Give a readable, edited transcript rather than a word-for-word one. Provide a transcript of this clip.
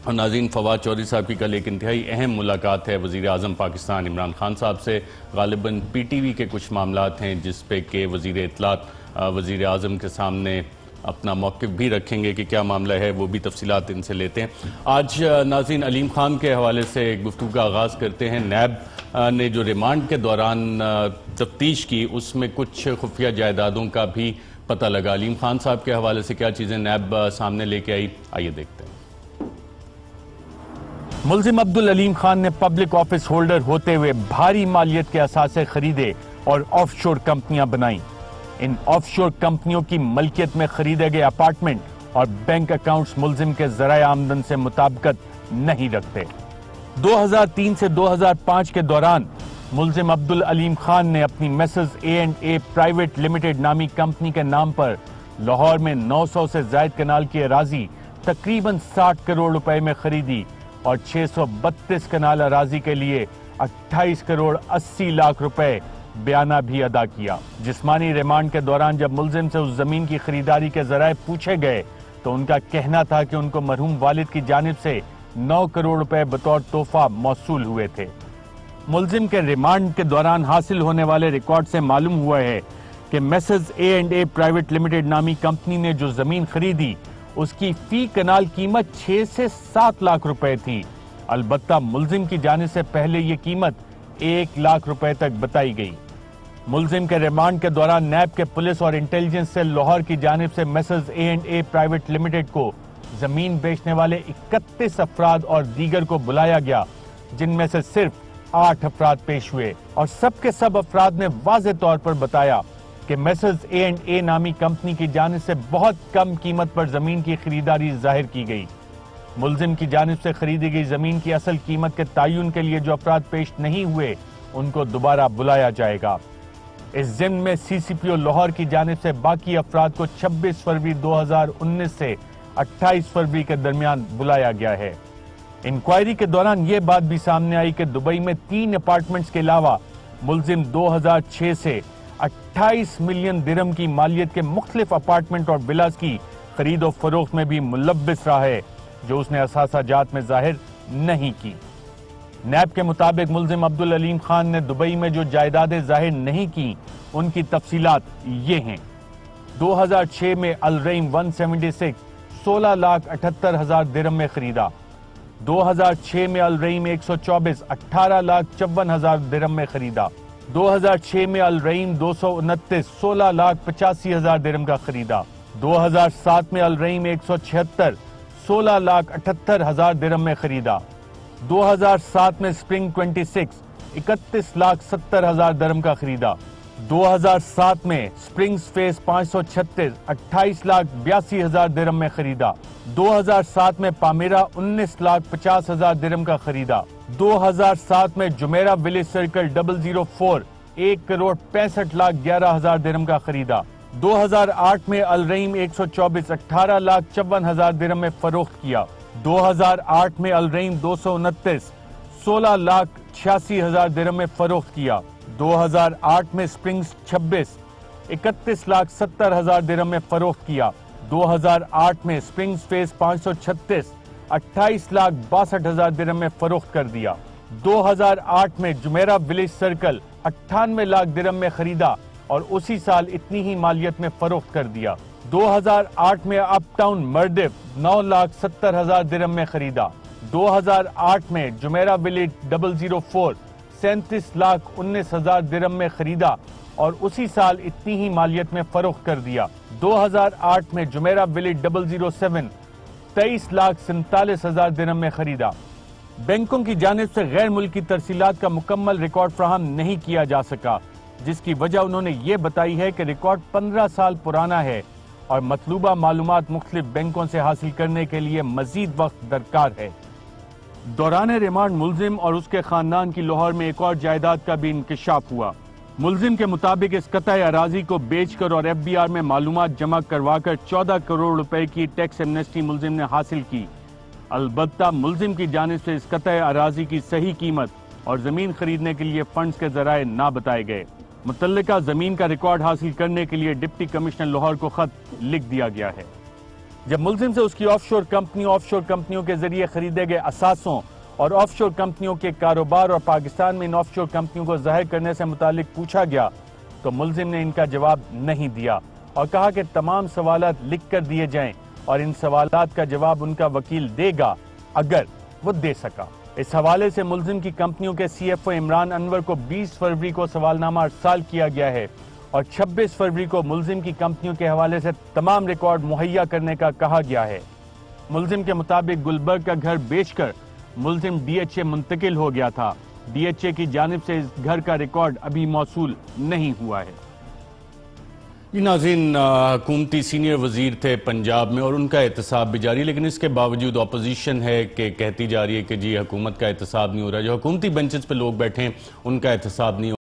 اور ناظرین، فواد چودھری صاحب کی کل ایک انتہائی اہم ملاقات ہے وزیر اعظم پاکستان عمران خان صاحب سے۔ غالباً پی ٹی وی کے کچھ معاملات ہیں جس پہ کہ وزیر اطلاعات وزیر اعظم کے سامنے اپنا موقف بھی رکھیں گے کہ کیا معاملہ ہے، وہ بھی تفصیلات ان سے لیتے ہیں۔ آج ناظرین علیم خان کے حوالے سے گفتگو کا آغاز کرتے ہیں۔ نیب نے جو ریمانڈ کے دوران تفتیش کی اس میں کچھ خفیہ جائیدادوں کا بھی پتہ لگا۔ علیم خان صاحب کے حوالے سے کیا چیزیں نیب سامنے لے کے آئی، آئیے دیکھتے ہیں۔ ملزم عبدالعلیم خان نے پبلک آفس ہولڈر ہوتے ہوئے بھاری مالیت کے اثاثے خریدے اور آف شور کمپنیاں بنائیں۔ ان آف شور کمپنیوں کی ملکیت میں خریدے گئے اپارٹمنٹ اور بینک اکاؤنٹس ملزم کے ذرائع آمدن سے مطابقت نہیں رکھتے۔ 2003 سے 2005 کے دوران ملزم عبدالعلیم خان نے اپنی میسرز A&A پرائیویٹ لمیٹڈ نامی کمپنی کے نام پر لاہور میں 900 سے زائد کنال کی اراضی تقریباً 60 کروڑ روپے میں خریدی اور 632 کنال اراضی کے لیے 28 کروڑ 80 لاکھ روپے بیانہ بھی ادا کیا۔ جسمانی ریمانڈ کے دوران جب ملزم سے اس زمین کی خریداری کے ذرائع پوچھے گئے تو ان کا کہنا تھا کہ ان کو مرحوم والد کی جانب سے 9 کروڑ روپے بطور تحفہ موصول ہوئے تھے۔ ملزم کے ریمانڈ کے دوران حاصل ہونے والے ریکارڈ سے معلوم ہوا ہے کہ میسرز A&A پرائیویٹ لمیٹڈ نامی کمپنی نے جو زمین خریدی اس کی فی کنال قیمت 6 سے 7 لاکھ روپے تھی۔ البتہ ملزم کی جانب سے پہلے یہ قیمت 1 لاکھ روپے تک بتائی گئی۔ ملزم کے ریمانڈ کے دوران نیب کے پولیس اور انٹیلیجنس سیل لاہور کی جانب سے میسرز A&A پرائیویٹ لمیٹڈ کو زمین بیچنے والے 31 افراد اور دیگر کو بلایا گیا، جن میں سے صرف 8 افراد پیش ہوئے، اور سب کے سب افراد نے واضح طور پر بتایا کہ میسرز A&A نامی کمپنی کی جانب سے بہت کم قیمت پر زمین کی خریداری ظاہر کی گئی۔ ملزم کی جانب سے خریدی گئی زمین کی اصل قیمت کے تعین کے لیے جو افراد پیش نہیں ہوئے ان کو دوبارہ بلایا جائے گا۔ اس ضمن میں CCPO لاہور کی جانب سے باقی افراد کو 26 فروری 2019 سے 28 فروری کے درمیان بلایا گیا ہے۔ انکوائری کے دوران یہ بات بھی سامنے آئی کہ دبئی میں 3 اپارٹمنٹس کے علاوہ ملزم 2006 سے 28 ملین درہم کی مالیت کے مختلف اپارٹمنٹ اور ولاز کی خرید و فروخت میں بھی ملوث رہا ہے، جو اس نے اثاثہ جات میں ظاہر نہیں کی۔ نیب کے مطابق ملزم عبدالعلیم خان نے دبئی میں جو جائیدادیں ظاہر نہیں کی ان کی تفصیلات یہ ہیں۔ 2006 میں الریم 176 16,78,000 درہم میں خریدا۔ 2006 میں الریم 124 18,54,000 درہم میں خریدا۔ 2006 میں الریم 229 16,85,000 درہم کا خریدا۔ 2007 میں الریم 176 16,78,000 درہم میں خریدا۔ 2007 میں سپرنگ 26 31,70,000 درہم کا خریدا۔ 2007 میں سپرنگز فیس 536 28,82,000 درہم میں خریدا۔ 2007 میں پامیرا 19,50,000 درہم کا خریدا۔ 2007 میں جمیرہ ولیج سرکل 004 1,65,11,000 درہم کا خریدا۔ 2008 میں الریم 124 18,54,000 درہم میں فروخت کیا۔ 2008 میں الریم 229 16,86,000 درہم میں فروخت کیا۔ 2008 میں سپرنگز 26 31,70,000 درہم میں فروخت کیا۔ 2008 میں سپرنگز فیس 536 28,62,000 درہم میں فروخت کر دیا۔ 2008 میں جمیرہ ولیج سرکل 98 لاکھ درہم میں خریدا اور اسی سال اتنی ہی مالیت میں فروخت کر دیا۔ 2008 میں اپ ٹاؤن مردف 9,70,000 درہم میں خریدا۔ 2008 میں جمیرہ ولیج 004 37,19,000 درہم میں خریدا اور اسی سال اتنی ہی مالیت میں فروخت کر دیا۔ 2008 میں جمیرہ ولیج 007 23,47,000 درہم میں خریدا۔ بینکوں کی جانب سے غیر ملکی ترسیلات کا مکمل ریکارڈ فراہم نہیں کیا جا سکا، جس کی وجہ انہوں نے یہ بتائی ہے کہ ریکارڈ 15 سال پرانا ہے اور مطلوبہ معلومات مختلف بینکوں سے حاصل کرنے کے لیے مزید وقت درکار ہے۔ دوران ریمانڈ ملزم اور اس کے خاندان کی لاہور میں ایک اور جائیداد کا بھی انکشاف ہوا۔ ملزم کے مطابق اس قطع اراضی کو بیچ کر اور FBR میں معلومات جمع کروا کر 14 کروڑ روپے کی ٹیکس ایمنسٹی ملزم نے حاصل کی۔ البتہ ملزم کی جانب سے اس قطع اراضی کی صحیح قیمت اور زمین خریدنے کے لیے فنڈز کے ذرائع نہ بتائے گئے۔ متعلقہ زمین کا ریکارڈ حاصل کرنے کے لیے ڈپٹی کمشنر لاہور کو خط لکھ دیا گیا ہے۔ جب ملزم سے اس کی آف شور کمپنیوں کے ذریعے خریدے گئے اثاثوں اور آف شور کمپنیوں کے کاروبار اور پاکستان میں ان آف شور کمپنیوں کو ظاہر کرنے سے متعلق پوچھا گیا تو ملزم نے ان کا جواب نہیں دیا اور کہا کہ تمام سوالات لکھ کر دیے جائیں اور ان سوالات کا جواب ان کا وکیل دے گا اگر وہ دے سکا۔ اس حوالے سے ملزم کی کمپنیوں کے سی ایف او عمران انور کو 20 فروری کو سوالنامہ ارسال کیا گیا ہے اور 26 فروری کو ملزم کی کمپنیوں کے حوالے سے تمام ریکارڈ مہیا کرنے کا کہا گیا ہے۔ ملزم کے مطابق گلبرگ کا گھر بیچ کر ملزم ڈی ایچ اے منتقل ہو گیا تھا۔ ڈی ایچ اے کی جانب سے اس گھر کا ریکارڈ ابھی موصول نہیں ہوا ہے۔ جی ناظرین، حکومتی سینئر وزیر تھے پنجاب میں اور ان کا احتساب بھی جاری، لیکن اس کے باوجود اپوزیشن ہے کہ کہتی جا رہی ہے کہ جی حکومت کا احتساب نہیں ہو رہا، جو حکومتی بینچز پہ لوگ بیٹھے ہیں ان کا احتساب نہیں ہو رہا۔